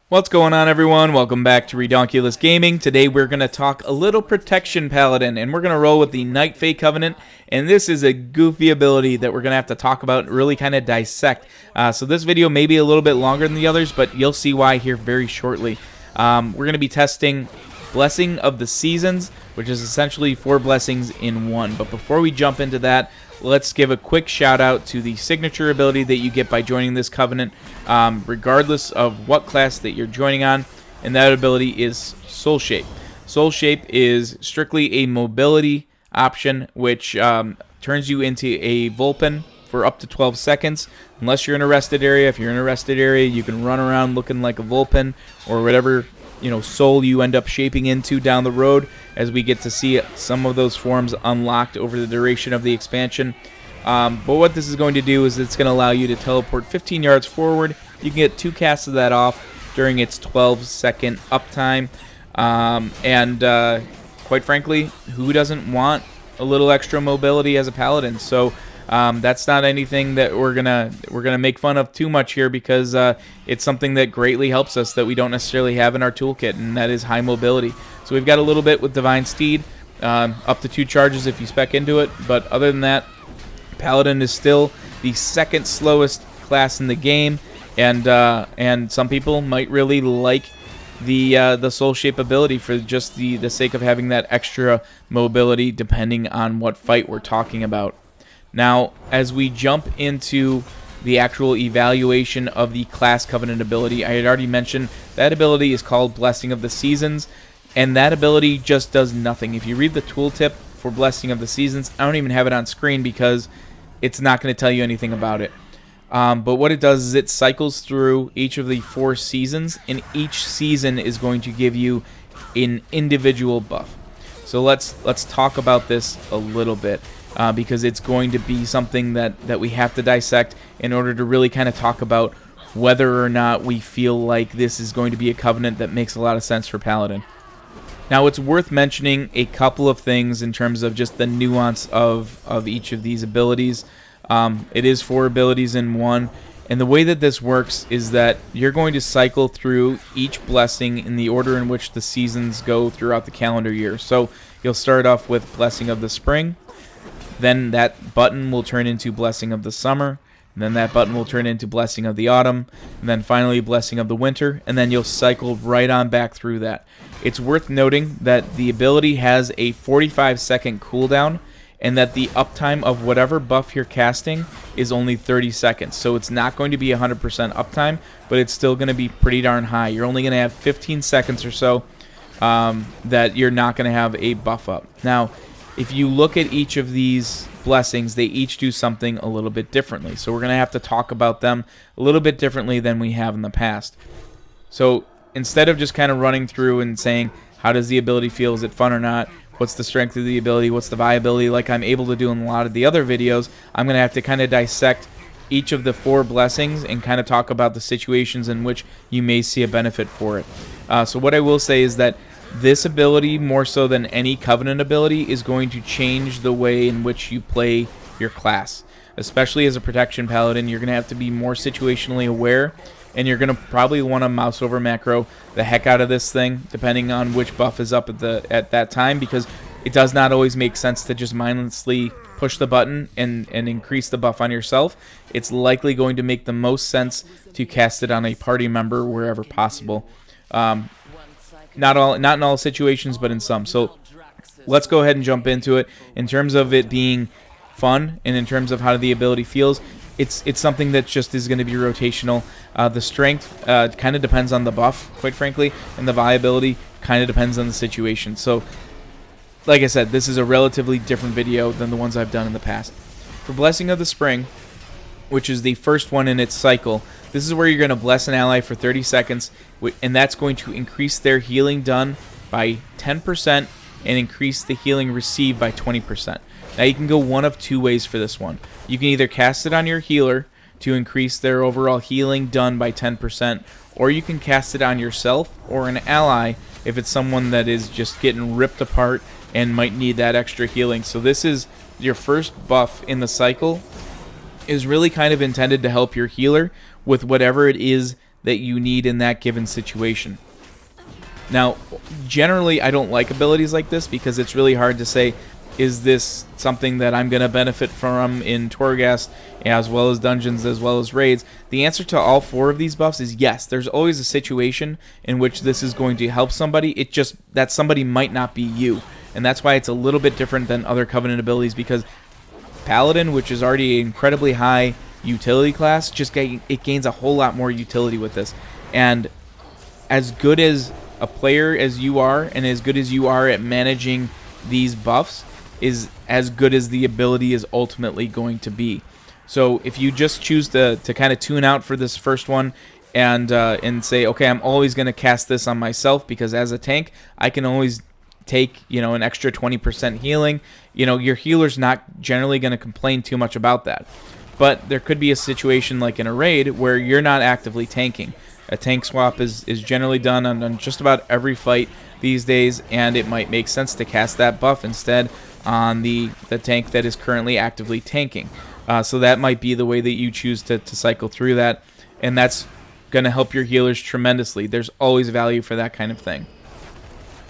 What's going on, everyone? Welcome back to Redonkulous Gaming. Today we're going to talk a little Protection Paladin, and we're going to roll with the Night Fae Covenant, and this is a goofy ability that we're going to have to talk about and really kind of dissect. So this video may be a little bit longer than the others, but you'll see why here very shortly. We're going to be testing Blessing of the Seasons, which is essentially 4 blessings in one. But before we jump into that, let's give a quick shout out to the signature ability that you get by joining this covenant, regardless of what class that you're joining on, and that ability is Soulshape. Soulshape is strictly a mobility option, which turns you into a Vulpin for up to 12 seconds, unless you're in a rested area. If you're in a rested area, you can run around looking like a Vulpin or whatever soul you end up shaping into down the road, as we get to see some of those forms unlocked over the duration of the expansion. But what this is going to do is it's going to allow you to teleport 15 yards forward. You can get 2 casts of that off during its 12-second uptime. Quite frankly, who doesn't want a little extra mobility as a paladin? So that's not anything that we're gonna make fun of too much here, because it's something that greatly helps us that we don't necessarily have in our toolkit, and that is high mobility. So we've got a little bit with Divine Steed, up to 2 charges if you spec into it, but other than that, Paladin is still the second slowest class in the game, and some people might really like the Soulshape ability for just the sake of having that extra mobility, depending on what fight we're talking about. Now, as we jump into the actual evaluation of the class covenant ability, I had already mentioned that ability is called Blessing of the Seasons, and that ability just does nothing. If you read the tooltip for Blessing of the Seasons, I don't even have it on screen because it's not going to tell you anything about it. But what it does is it cycles through each of the 4 seasons, and each season is going to give you an individual buff. So let's talk about this a little bit. Because it's going to be something that we have to dissect in order to really kind of talk about whether or not we feel like this is going to be a covenant that makes a lot of sense for Paladin. Now, it's worth mentioning a couple of things in terms of just the nuance of each of these abilities. It is 4 abilities in one, and the way that this works is that you're going to cycle through each blessing in the order in which the seasons go throughout the calendar year. So you'll start off with Blessing of the Spring. Then that button will turn into Blessing of the Summer, and then that button will turn into Blessing of the Autumn, and then finally Blessing of the Winter, and then you'll cycle right on back through that. It's worth noting that the ability has a 45-second cooldown, and that the uptime of whatever buff you're casting is only 30 seconds. So it's not going to be 100% uptime, but it's still going to be pretty darn high. You're only going to have 15 seconds or so that you're not going to have a buff up. Now, if you look at each of these blessings, they each do something a little bit differently. So we're going to have to talk about them a little bit differently than we have in the past. So instead of just kind of running through and saying, how does the ability feel? Is it fun or not? What's the strength of the ability? What's the viability? Like I'm able to do in a lot of the other videos, I'm going to have to kind of dissect each of the 4 blessings and kind of talk about the situations in which you may see a benefit for it. So what I will say is that this ability, more so than any covenant ability, is going to change the way in which you play your class. Especially as a protection paladin, you're going to have to be more situationally aware, and you're going to probably want to mouse over macro the heck out of this thing, depending on which buff is up at that time, because it does not always make sense to just mindlessly push the button and increase the buff on yourself. It's likely going to make the most sense to cast it on a party member wherever possible. Not in all situations, but in some. So let's go ahead and jump into it. In terms of it being fun, and in terms of how the ability feels, it's something that just is going to be rotational. The strength kind of depends on the buff, quite frankly, and the viability kind of depends on the situation. So, like I said, this is a relatively different video than the ones I've done in the past. For Blessing of the Spring, which is the first one in its cycle, this is where you're going to bless an ally for 30 seconds, and that's going to increase their healing done by 10% and increase the healing received by 20%. Now, you can go one of 2 ways for this one. You can either cast it on your healer to increase their overall healing done by 10%, or you can cast it on yourself or an ally if it's someone that is just getting ripped apart and might need that extra healing. So this is your first buff in the cycle, is really kind of intended to help your healer with whatever it is that you need in that given situation. Now, generally, I don't like abilities like this because it's really hard to say, is this something that I'm going to benefit from in Torghast, as well as dungeons, as well as raids? The answer to all 4 of these buffs is yes. There's always a situation in which this is going to help somebody. It just that somebody might not be you. And that's why it's a little bit different than other Covenant abilities, because Paladin, which is already an incredibly high utility class, it gains a whole lot more utility with this. And as good as a player as you are, and as good as you are at managing these buffs, is as good as the ability is ultimately going to be. So if you just choose to kind of tune out for this first one and say, okay, I'm always going to cast this on myself because as a tank, I can always take, an extra 20% healing. Your healer's not generally going to complain too much about that. But there could be a situation like in a raid where you're not actively tanking. A tank swap is generally done on just about every fight these days, and it might make sense to cast that buff instead on the tank that is currently actively tanking. So that might be the way that you choose to cycle through that, and that's going to help your healers tremendously. There's always value for that kind of thing.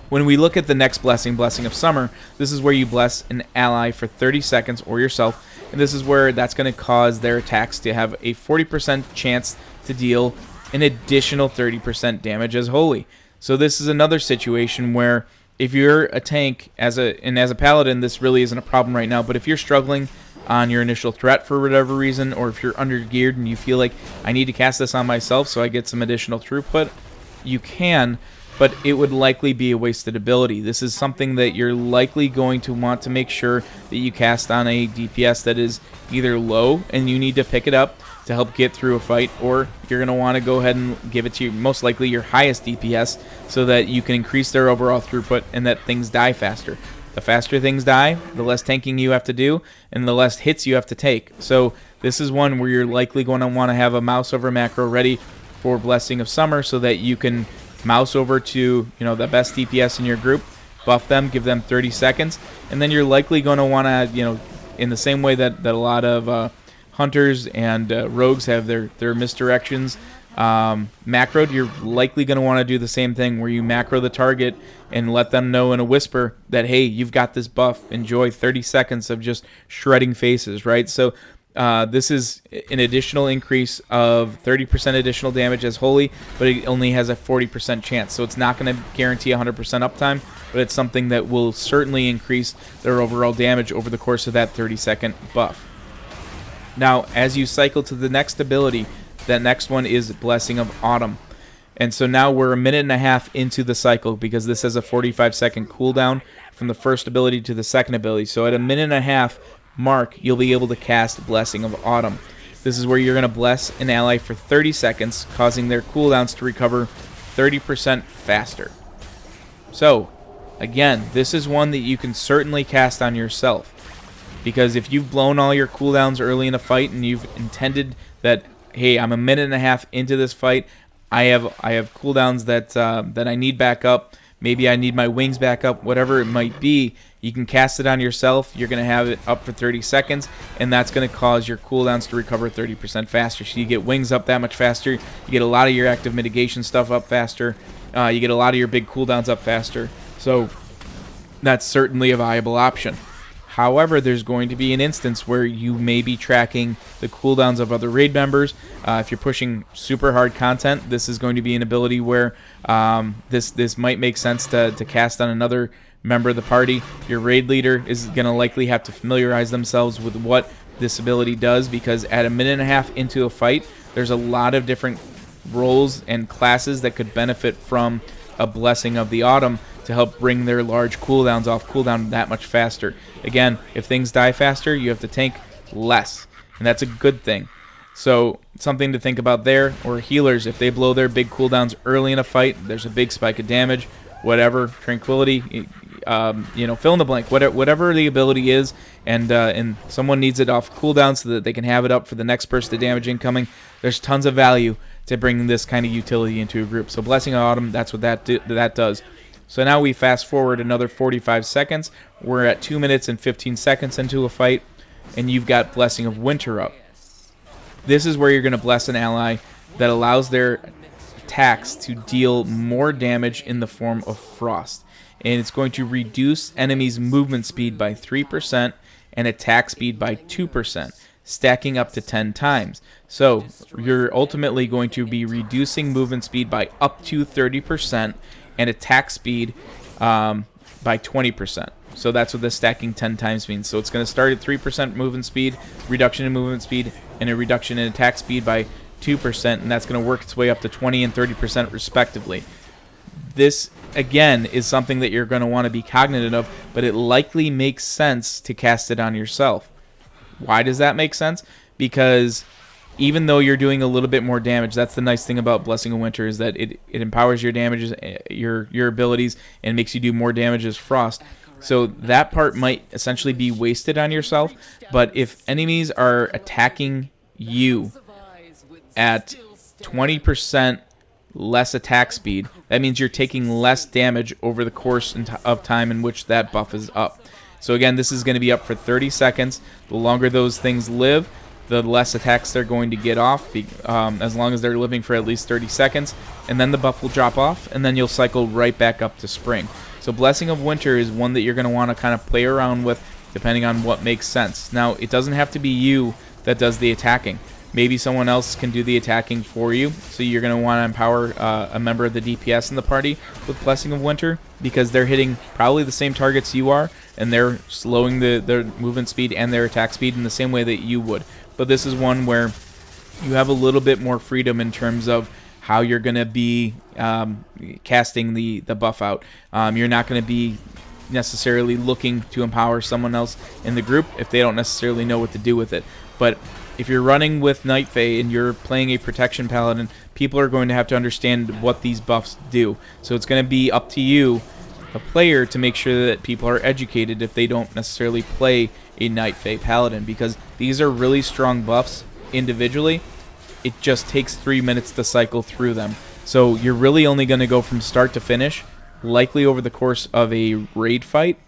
When we look at the next blessing, Blessing of Summer, this is where you bless an ally for 30 seconds or yourself, and this is where that's going to cause their attacks to have a 40% chance to deal an additional 30% damage as holy. So this is another situation where if you're a tank, as a paladin, this really isn't a problem right now, but if you're struggling on your initial threat for whatever reason, or if you're undergeared and you feel like I need to cast this on myself so I get some additional throughput, you can, but it would likely be a wasted ability. This is something that you're likely going to want to make sure that you cast on a DPS that is either low and you need to pick it up to help get through a fight, or you're going to want to go ahead and give it to most likely your highest DPS so that you can increase their overall throughput and that things die faster. The faster things die, the less tanking you have to do, and the less hits you have to take. So this is one where you're likely going to want to have a mouse over macro ready for Blessing of Summer so that you can mouse over to the best DPS in your group, buff them, give them 30 seconds, and then you're likely going to want to, in the same way that a lot of hunters and rogues have their misdirections macroed, you're likely going to want to do the same thing where you macro the target and let them know in a whisper that, hey, you've got this buff, enjoy 30 seconds of just shredding faces, right? So this is an additional increase of 30% additional damage as holy, but it only has a 40% chance. So it's not going to guarantee 100% uptime, but it's something that will certainly increase their overall damage over the course of that 30-second buff. Now, as you cycle to the next ability, that next one is Blessing of Autumn. And so now we're a minute and a half into the cycle because this has a 45-second cooldown from the first ability to the second ability. So at a minute and a half mark, you'll be able to cast Blessing of Autumn. This is where you're going to bless an ally for 30 seconds, causing their cooldowns to recover 30% faster. So, again, this is one that you can certainly cast on yourself. Because if you've blown all your cooldowns early in a fight and you've intended that, hey, I'm a minute and a half into this fight, I have cooldowns that I need back up, maybe I need my wings back up, whatever it might be, you can cast it on yourself. You're going to have it up for 30 seconds, and that's going to cause your cooldowns to recover 30% faster. So you get wings up that much faster, you get a lot of your active mitigation stuff up faster, you get a lot of your big cooldowns up faster. So that's certainly a viable option. However, there's going to be an instance where you may be tracking the cooldowns of other raid members. If you're pushing super hard content, this is going to be an ability where this might make sense to cast on another member of the party. Your raid leader is going to likely have to familiarize themselves with what this ability does, because at a minute and a half into a fight, there's a lot of different roles and classes that could benefit from a Blessing of the Autumn to help bring their large cooldowns off cooldown that much faster. Again, if things die faster, you have to tank less, and that's a good thing. So something to think about there. Or healers, if they blow their big cooldowns early in a fight, there's a big spike of damage, whatever, tranquility, fill in the blank, whatever the ability is, and someone needs it off cooldown so that they can have it up for the next burst of damage incoming. There's tons of value to bring this kind of utility into a group. So Blessing of Autumn, that's what that does. So now we fast forward another 45 seconds. We're at 2 minutes and 15 seconds into a fight, and you've got Blessing of Winter up. This is where you're going to bless an ally that allows their attacks to deal more damage in the form of frost. And it's going to reduce enemies' movement speed by 3% and attack speed by 2%, stacking up to 10 times. So you're ultimately going to be reducing movement speed by up to 30% and attack speed by 20%. So that's what the stacking 10 times means. So it's going to start at 3% movement speed, reduction in movement speed, and a reduction in attack speed by 2%, and that's going to work its way up to 20 and 30% respectively. This, again, is something that you're going to want to be cognizant of, but it likely makes sense to cast it on yourself. Why does that make sense? Because even though you're doing a little bit more damage, that's the nice thing about Blessing of Winter, is that it empowers your damages, your abilities, and makes you do more damage as Frost. So that part might essentially be wasted on yourself, but if enemies are attacking you at 20% less attack speed, that means you're taking less damage over the course of time in which that buff is up. So again, this is going to be up for 30 seconds. The longer those things live, the less attacks they're going to get off, as long as they're living for at least 30 seconds. And then the buff will drop off, and then you'll cycle right back up to spring. So Blessing of Winter is one that you're going to want to kind of play around with depending on what makes sense. Now, it doesn't have to be you that does the attacking. Maybe someone else can do the attacking for you. So you're going to want to empower a member of the DPS in the party with Blessing of Winter, because they're hitting probably the same targets you are, and they're slowing their movement speed and their attack speed in the same way that you would. But this is one where you have a little bit more freedom in terms of how you're going to be casting the buff out. You're not going to be necessarily looking to empower someone else in the group if they don't necessarily know what to do with it. But if you're running with Night Fae and you're playing a Protection Paladin, people are going to have to understand what these buffs do. So it's going to be up to you, a player, to make sure that people are educated if they don't necessarily play a Night Fae Paladin, because these are really strong buffs individually. It just takes 3 minutes to cycle through them. So you're really only going to go from start to finish, likely over the course of a raid fight,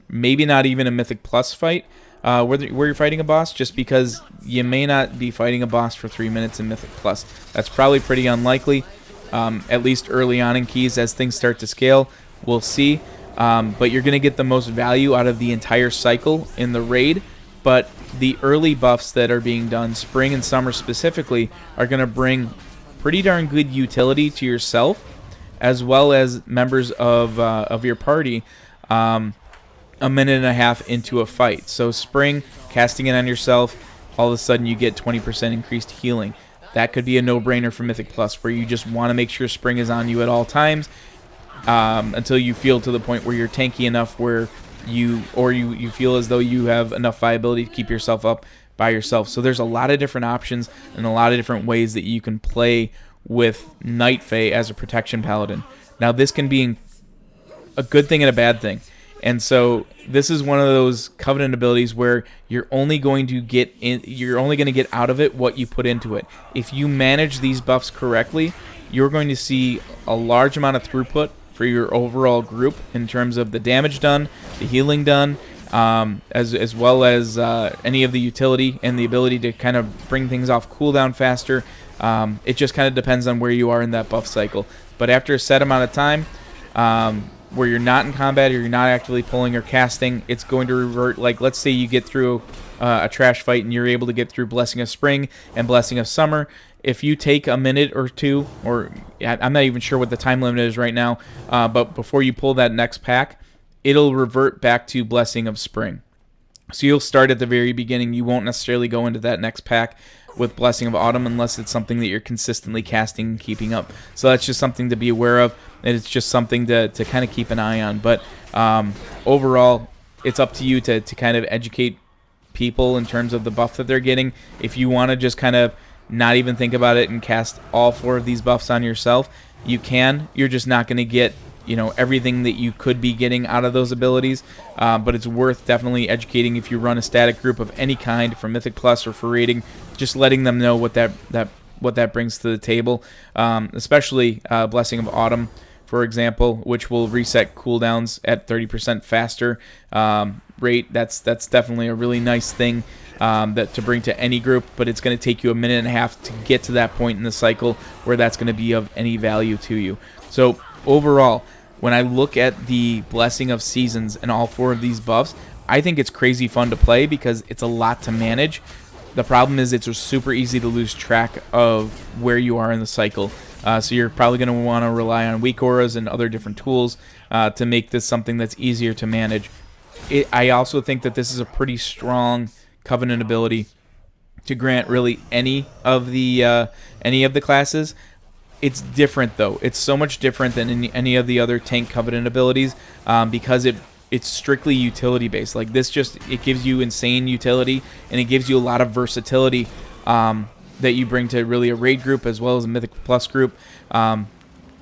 maybe not even a Mythic Plus fight, where you're fighting a boss, just because you may not be fighting a boss for 3 minutes in Mythic Plus. That's probably pretty unlikely, at least early on in Keys. As things start to scale, we'll see. But you're going to get the most value out of the entire cycle in the raid. But the early buffs that are being done, Spring and Summer specifically, are going to bring pretty darn good utility to yourself, as well as members of your party, a minute and a half into a fight. So Spring, casting it on yourself, all of a sudden you get 20% increased healing. That could be a no-brainer for Mythic Plus, where you just want to make sure Spring is on you at all times, until you feel to the point where you're tanky enough where you feel as though you have enough viability to keep yourself up by yourself. So there's a lot of different options and a lot of different ways that you can play with Night Fae as a Protection Paladin. Now, this can be a good thing and a bad thing. And so this is one of those Covenant abilities where you're only going to get out of it what you put into it. If you manage these buffs correctly, you're going to see a large amount of throughput for your overall group in terms of the damage done, the healing done, as well as any of the utility and the ability to kind of bring things off cooldown faster. It just kind of depends on where you are in that buff cycle. But after a set amount of time, where you're not in combat or you're not actively pulling or casting, it's going to revert. Like, let's say you get through a trash fight and you're able to get through Blessing of Spring and Blessing of Summer. If you take a minute or two, or I'm not even sure what the time limit is right now, but before you pull that next pack, it'll revert back to Blessing of Spring. So you'll start at the very beginning. You won't necessarily go into that next pack with Blessing of Autumn unless it's something that you're consistently casting and keeping up. So that's just something to be aware of, and it's just something to kind of keep an eye on. But overall, it's up to you to kind of educate people in terms of the buff that they're getting. If you want to just kind of not even think about it and cast all 4 of these buffs on yourself, you can. You're just not going to get everything that you could be getting out of those abilities, but it's worth definitely educating if you run a static group of any kind, for Mythic Plus or for raiding, just letting them know what that brings to the table, especially Blessing of Autumn, for example, which will reset cooldowns at 30% faster rate. That's definitely a really nice thing. that to bring to any group, but it's going to take you a minute and a half to get to that point in the cycle where that's going to be of any value to you. So overall, when I look at the Blessing of Seasons and all 4 of these buffs, I think it's crazy fun to play because it's a lot to manage. The problem is it's super easy to lose track of where you are in the cycle. So you're probably going to want to rely on weak auras and other different tools to make this something that's easier to manage. I also think that this is a pretty strong Covenant ability to grant really any of the classes. It's different though. It's so much different than any of the other tank Covenant abilities because it's strictly utility based. Like this, it gives you insane utility and it gives you a lot of versatility that you bring to really a raid group as well as a Mythic Plus group.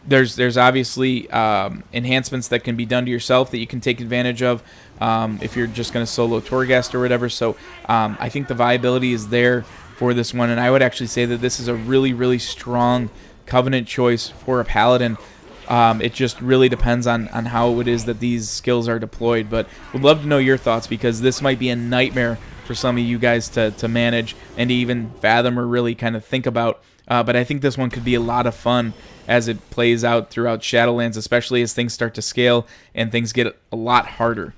There's obviously enhancements that can be done to yourself that you can take advantage of if you're just going to solo Torghast or whatever. So I think the viability is there for this one, and I would actually say that this is a really, really strong Covenant choice for a Paladin. It just really depends on how it is that these skills are deployed, but would love to know your thoughts because this might be a nightmare for some of you guys to manage and to even fathom or really kind of think about. But I think this one could be a lot of fun as it plays out throughout Shadowlands, especially as things start to scale and things get a lot harder.